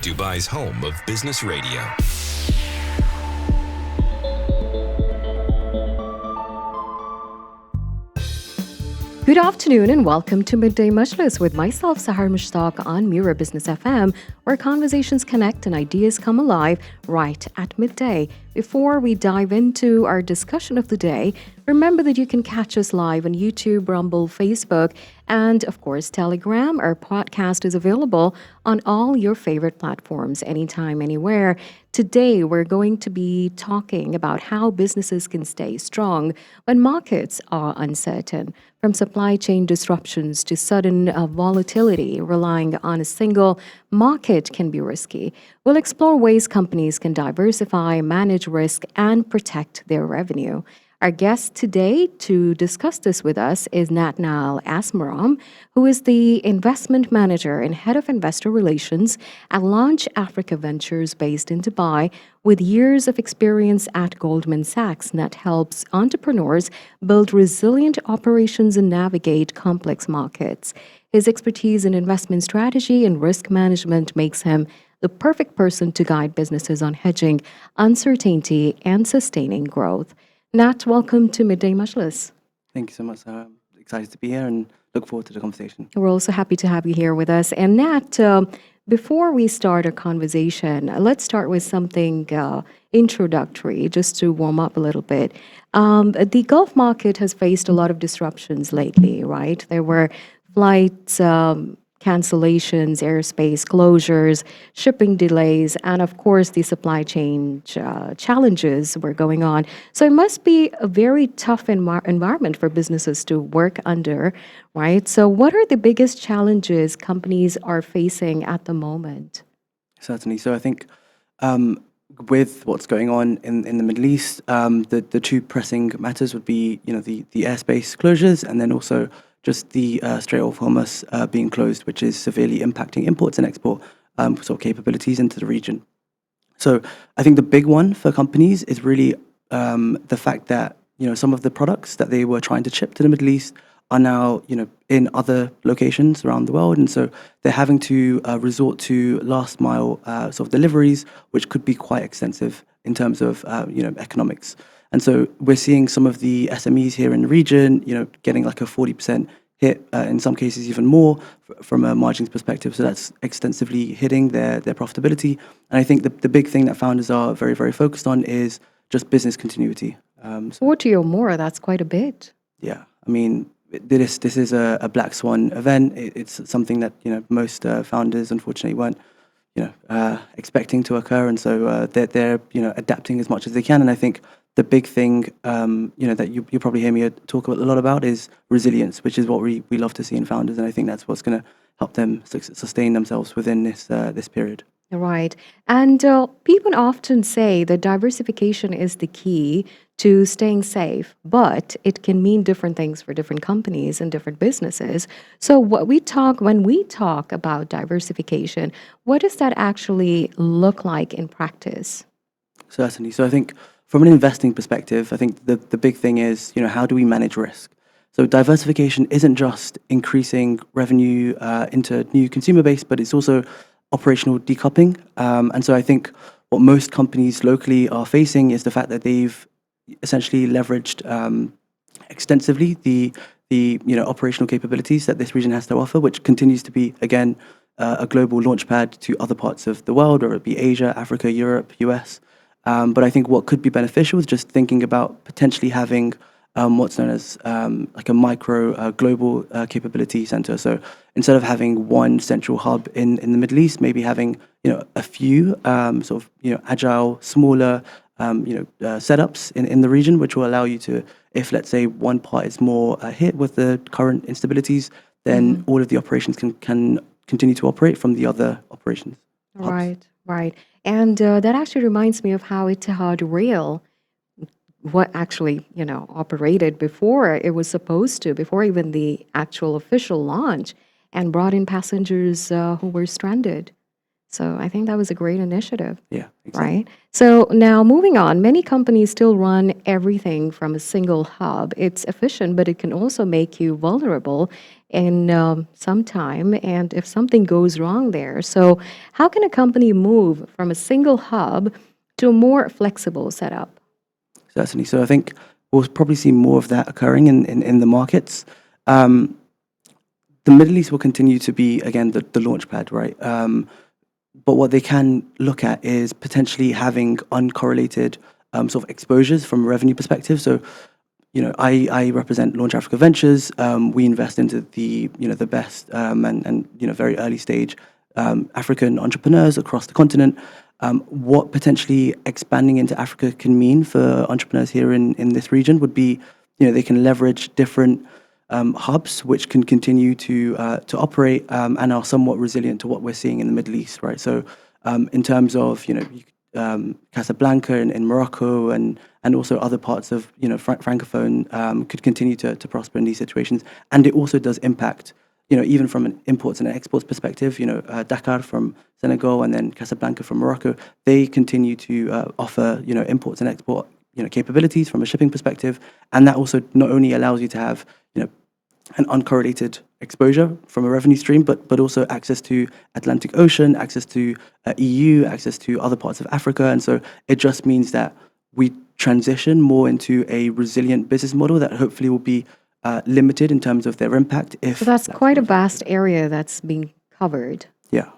Dubai's home of business radio. Good afternoon and welcome to Midday Majlis with myself, Sahar Mushtaq, on Mira Business FM, where conversations connect and ideas come alive right at midday. Before we dive into our discussion of the day, remember that you can catch us live on YouTube, Rumble, Facebook, and of course, Telegram. Our podcast is available on all your favorite platforms, anytime, anywhere. Today, we're going to be talking about how businesses can stay strong when markets are uncertain. From supply chain disruptions to sudden volatility, relying on a single market can be risky. We'll explore ways companies can diversify, manage risk, and protect their revenue. Our guest today to discuss this with us is Natnael Asmerom, who is the investment manager and head of investor relations at Launch Africa Ventures based in Dubai. With years of experience at Goldman Sachs, Nat helps entrepreneurs build resilient operations and navigate complex markets. His expertise in investment strategy and risk management makes him the perfect person to guide businesses on hedging uncertainty and sustaining growth. Nat, welcome to Midday Majlis. Thank you so much, Sarah. I'm excited to be here and look forward to the conversation. We're also happy to have you here with us. And Nat, before we start our conversation, let's start with something introductory, just to warm up a little bit. The Gulf market has faced a lot of disruptions lately, right? There were flights cancellations, airspace closures, shipping delays, and of course the supply chain challenges were going on. So it must be a very tough environment for businesses to work under, right? So what are the biggest challenges companies are facing at the moment? Certainly. So I think with what's going on in the Middle East, the two pressing matters would be, the airspace closures and then also just the Strait of Hormuz being closed, which is severely impacting imports and export sort of capabilities into the region. So I think the big one for companies is really the fact that some of the products that they were trying to ship to the Middle East are now in other locations around the world, and so they're having to resort to last mile sort of deliveries, which could be quite extensive in terms of economics. And so we're seeing some of the SMEs here in the region, getting like a 40% hit, in some cases even more from a margins perspective. So that's extensively hitting their profitability. And I think the big thing that founders are very, very focused on is just business continuity. 40 or more, that's quite a bit. Yeah, I mean, this is a black swan event. It's something that most founders unfortunately weren't expecting to occur, and so they're adapting as much as they can. And I think the big thing, that you probably hear me talk a lot about is resilience, which is what we love to see in founders, and I think that's what's going to help them sustain themselves within this period. Right. And people often say that diversification is the key to staying safe, but it can mean different things for different companies and different businesses. So when we talk about diversification, what does that actually look like in practice? Certainly. So I think from an investing perspective, I think the big thing is, how do we manage risk? So diversification isn't just increasing revenue into new consumer base, but it's also operational decoupling. And so I think what most companies locally are facing is the fact that they've essentially leveraged extensively the operational capabilities that this region has to offer, which continues to be, again, a global launchpad to other parts of the world, whether it be Asia, Africa, Europe, US. But I think what could be beneficial is just thinking about potentially having what's known as like a micro global capability center. So instead of having one central hub in the Middle East, maybe having a few sort of agile, smaller setups in the region, which will allow you to, if let's say one part is more hit with the current instabilities, then all of the operations can continue to operate from the other operations. Right, right. And that actually reminds me of how Etihad Rail, what actually, operated before it was supposed to, before even the actual official launch, and brought in passengers who were stranded. So I think that was a great initiative. Yeah, exactly. Right? So now moving on, many companies still run everything from a single hub. It's efficient, but it can also make you vulnerable in some time, and if something goes wrong there. So, how can a company move from a single hub to a more flexible setup? Certainly. So I think we'll probably see more of that occurring in the markets. Um, the Middle East will continue to be, again, the launch pad, right? But what they can look at is potentially having uncorrelated sort of exposures from a revenue perspective. So, I represent Launch Africa Ventures. We invest into the best and very early stage African entrepreneurs across the continent. What potentially expanding into Africa can mean for entrepreneurs here in this region would be, they can leverage different hubs which can continue to operate and are somewhat resilient to what we're seeing in the Middle East, right? So, in terms of Casablanca in Morocco and also other parts of francophone could continue to prosper in these situations, and it also does impact even from an imports and exports perspective. Dakar from Senegal and then Casablanca from Morocco, they continue to offer imports and export capabilities from a shipping perspective, and that also not only allows you to have an uncorrelated exposure from a revenue stream, but also access to Atlantic Ocean, access to EU, access to other parts of Africa. And so it just means that we transition more into a resilient business model that hopefully will be limited in terms of their impact. So that's quite a vast area that's being covered. Yeah.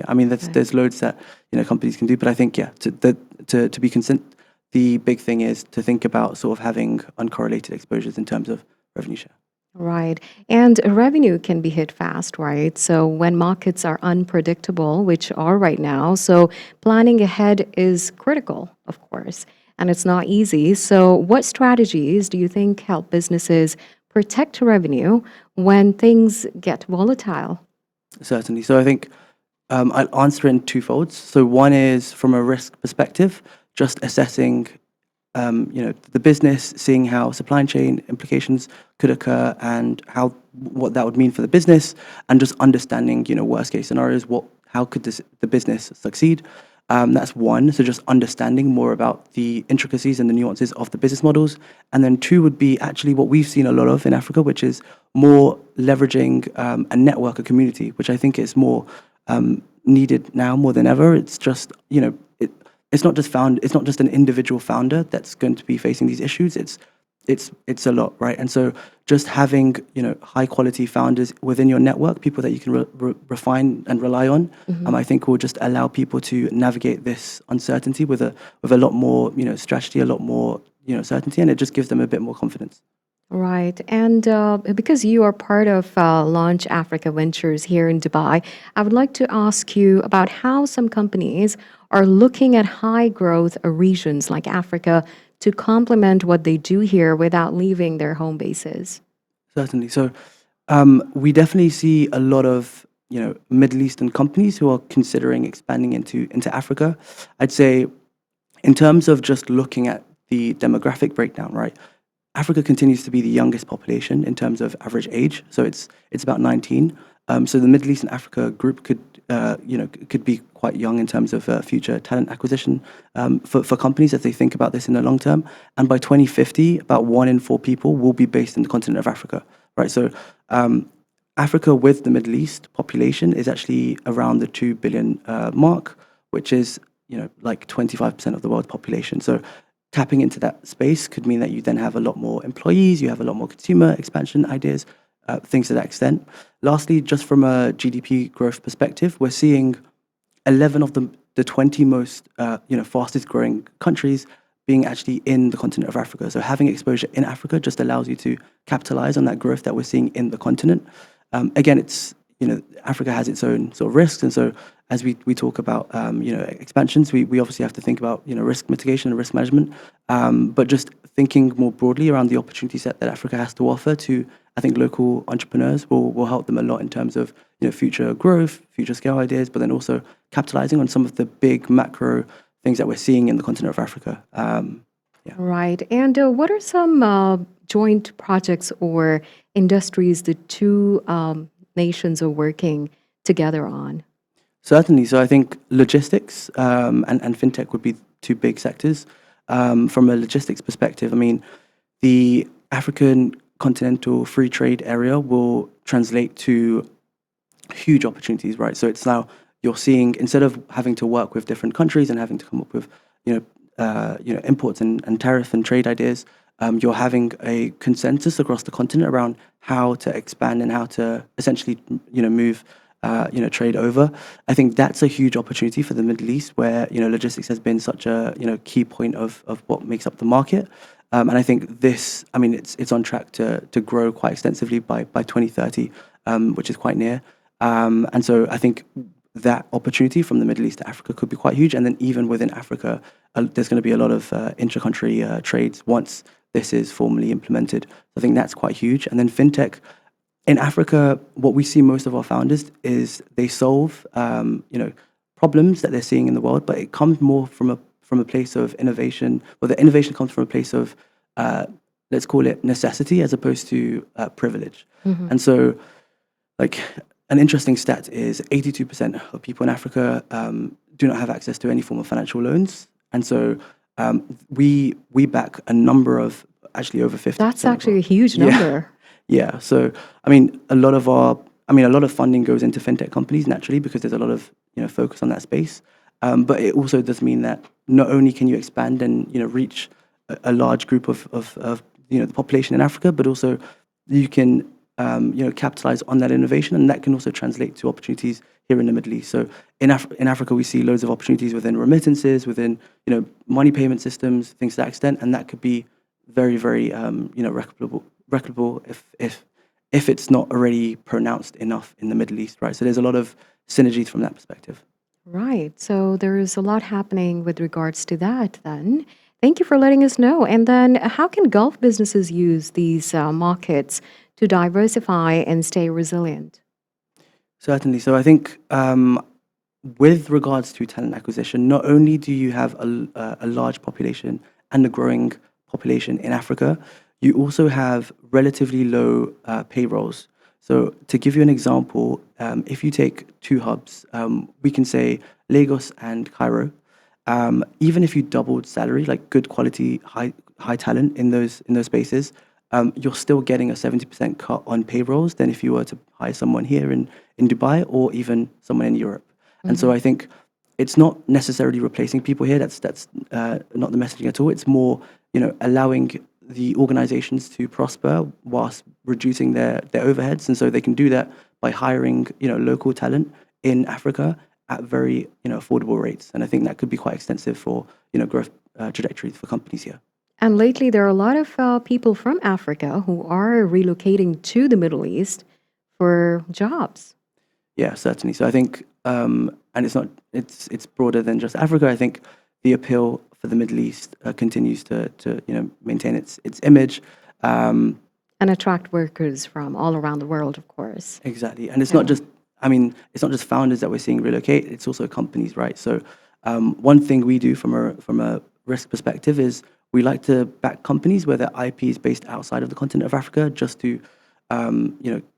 I mean, there's loads that companies can do, but I think to be consistent, the big thing is to think about sort of having uncorrelated exposures in terms of revenue share. Right. And revenue can be hit fast, right? So when markets are unpredictable, which are right now, so planning ahead is critical, of course, and it's not easy. So what strategies do you think help businesses protect revenue when things get volatile? Certainly. So I think I'll answer in two folds. So one is from a risk perspective, just assessing the business, seeing how supply chain implications could occur and what that would mean for the business, and just understanding worst case scenarios. How could the business succeed? That's one. So just understanding more about the intricacies and the nuances of the business models. And then two would be actually what we've seen a lot of in Africa, which is more leveraging a network, a community, which I think is more needed now more than ever. It's just it's not just an individual founder that's going to be facing these issues. It's a lot, right? And so just having high quality founders within your network, people that you can refine and rely on, I think will just allow people to navigate this uncertainty with a lot more strategy, a lot more certainty, and it just gives them a bit more confidence. Right. And because you are part of Launch Africa Ventures here in Dubai, I would like to ask you about how some companies are looking at high growth regions like Africa to complement what they do here without leaving their home bases. Certainly. So we definitely see a lot of Middle Eastern companies who are considering expanding into Africa. I'd say in terms of just looking at the demographic breakdown, right? Africa continues to be the youngest population in terms of average age, so it's about 19. So the Middle East and Africa group could be quite young in terms of future talent acquisition for companies as they think about this in the long term. And by 2050, about 1 in 4 people will be based in the continent of Africa, right? So Africa with the Middle East population is actually around the 2 billion mark, which is like 25% of the world's population. So tapping into that space could mean that you then have a lot more employees, you have a lot more consumer expansion ideas, things to that extent. Lastly, just from a GDP growth perspective, we're seeing 11 of the 20 most fastest growing countries being actually in the continent of Africa. So having exposure in Africa just allows you to capitalize on that growth that we're seeing in the continent. Again, it's Africa has its own sort of risks, and so as we talk about expansions, we obviously have to think about risk mitigation and risk management, but just thinking more broadly around the opportunities that Africa has to offer to, I think, local entrepreneurs will help them a lot in terms of future growth, future scale ideas, but then also capitalizing on some of the big macro things that we're seeing in the continent of Africa. Right. And what are some joint projects or industries the two nations are working together on? Certainly. So I think logistics and fintech would be two big sectors. From a logistics perspective, I mean, the African continental free trade area will translate to huge opportunities, right? So it's now you're seeing, instead of having to work with different countries and having to come up with imports and tariff and trade ideas, you're having a consensus across the continent around how to expand and how to essentially move trade over. I think that's a huge opportunity for the Middle East, where logistics has been such a key point of what makes up the market. And I think this, I mean, it's on track to grow quite extensively by 2030, which is quite near. And so I think that opportunity from the Middle East to Africa could be quite huge. And then even within Africa, there's going to be a lot of intra-country trades once this is formally implemented. So I think that's quite huge. And then fintech in Africa, what we see most of our founders is they solve problems that they're seeing in the world, but it comes more from a place of innovation. Well, the innovation comes from a place of let's call it necessity as opposed to privilege. Mm-hmm. And so, like, an interesting stat is 82% of people in Africa do not have access to any form of financial loans. And so we back a number of, actually over 50%. That's actually a huge number. Yeah. So, I mean, a lot of funding goes into fintech companies naturally because there's a lot of, focus on that space. But it also does mean that not only can you expand and, reach a large group of the population in Africa, but also you can, capitalize on that innovation, and that can also translate to opportunities here in the Middle East. So in Africa, we see loads of opportunities within remittances, within, money payment systems, things to that extent, and that could be very, very, replicable if it's not already pronounced enough in the Middle East, right? So there's a lot of synergies from that perspective. Right. So there is a lot happening with regards to that then. Thank you for letting us know. And then how can Gulf businesses use these markets to diversify and stay resilient? Certainly. So I think with regards to talent acquisition, not only do you have a large population and a growing population in Africa, you also have relatively low payrolls. So to give you an example, if you take two hubs, we can say Lagos and Cairo. Even if you doubled salary, like good quality, high talent in those spaces, you're still getting a 70% cut on payrolls than if you were to hire someone here in Dubai or even someone in Europe. Mm-hmm. And so I think it's not necessarily replacing people here. That's not the messaging at all. It's more, allowing the organizations to prosper whilst reducing their overheads. And so they can do that by hiring, local talent in Africa at very, affordable rates. And I think that could be quite extensive for, growth trajectories for companies here. And lately, there are a lot of people from Africa who are relocating to the Middle East for jobs. Yeah, certainly. So I think, and it's broader than just Africa. I think the appeal for the Middle East continues to maintain its image. And attract workers from all around the world, of course. Exactly. And it's not just founders that we're seeing relocate, it's also companies, right? So one thing we do from a risk perspective is we like to back companies where their IP is based outside of the continent of Africa, just to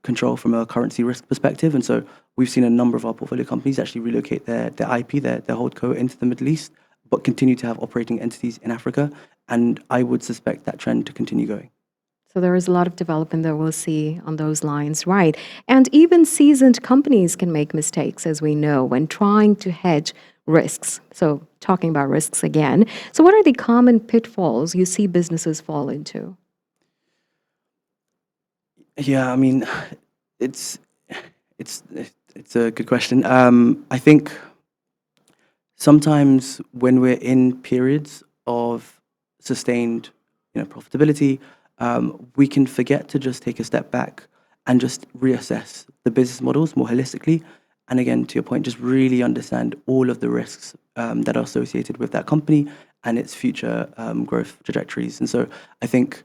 control from a currency risk perspective. And so we've seen a number of our portfolio companies actually relocate their IP, their holdco into the Middle East, but continue to have operating entities in Africa. And I would suspect that trend to continue going. So there is a lot of development that we'll see on those lines, right? And even seasoned companies can make mistakes, as we know, when trying to hedge risks. So talking about risks again. So what are the common pitfalls you see businesses fall into? Yeah, I mean, it's a good question. I think sometimes when we're in periods of sustained, profitability, we can forget to just take a step back and just reassess the business models more holistically. And again, to your point, just really understand all of the risks that are associated with that company and its future growth trajectories. And so I think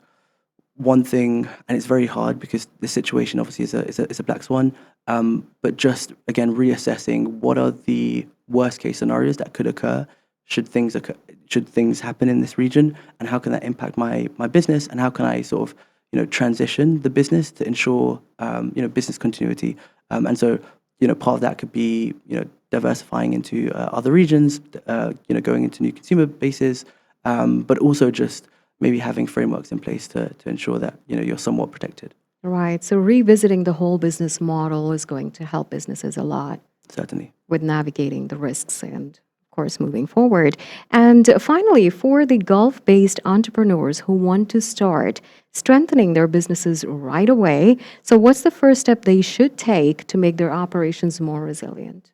one thing, and it's very hard because the situation obviously is a black swan, but just again reassessing what are the worst case scenarios that could occur should things happen in this region, and how can that impact my business, and how can I sort of transition the business to ensure business continuity. And so part of that could be diversifying into other regions, going into new consumer bases, but also just maybe having frameworks in place to ensure that you're somewhat protected. Right. So revisiting the whole business model is going to help businesses a lot Certainly. with navigating the risks and, of course, moving forward. And finally, for the Gulf-based entrepreneurs who want to start strengthening their businesses right away, so what's the first step they should take to make their operations more resilient?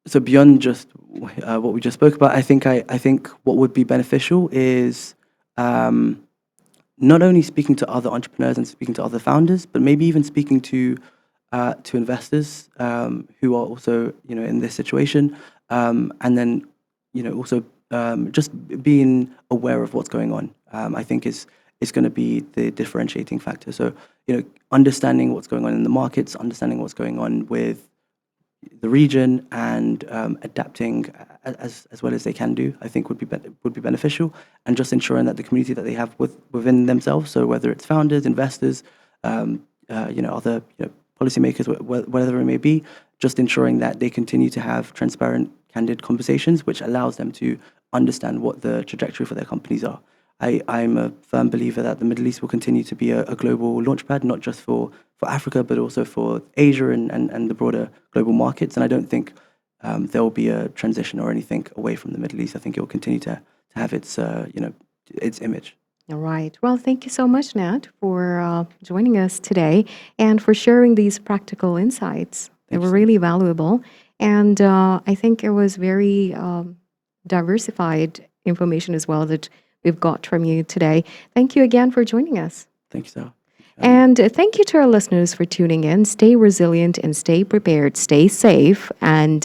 So beyond just what we just spoke about, I think what would be beneficial is not only speaking to other entrepreneurs and speaking to other founders, but maybe even speaking to investors who are also in this situation, and then also just being aware of what's going on. I think is going to be the differentiating factor. So understanding what's going on in the markets, understanding what's going on with the region, and adapting as well as they can do, I think would be beneficial, and just ensuring that the community that they have within themselves, so whether it's founders, investors, other policymakers, whatever it may be, just ensuring that they continue to have transparent, candid conversations, which allows them to understand what the trajectory for their companies are. I'm a firm believer that the Middle East will continue to be a global launchpad, not just for Africa, but also for Asia and the broader global markets. And I don't think there will be a transition or anything away from the Middle East. I think it will continue to have its image. All right. Well, thank you so much, Nat, for joining us today and for sharing these practical insights. They were really valuable. And I think it was very diversified information as well that we've got from you today. Thank you again for joining us. Thank you, Sahar. And thank you to our listeners for tuning in. Stay resilient and stay prepared. Stay safe. And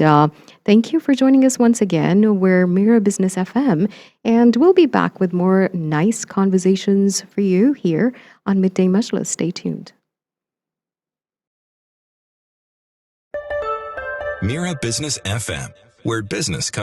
thank you for joining us once again. We're Mira Business FM, and we'll be back with more nice conversations for you here on Midday Majlis. Stay tuned. Mira Business FM, where business comes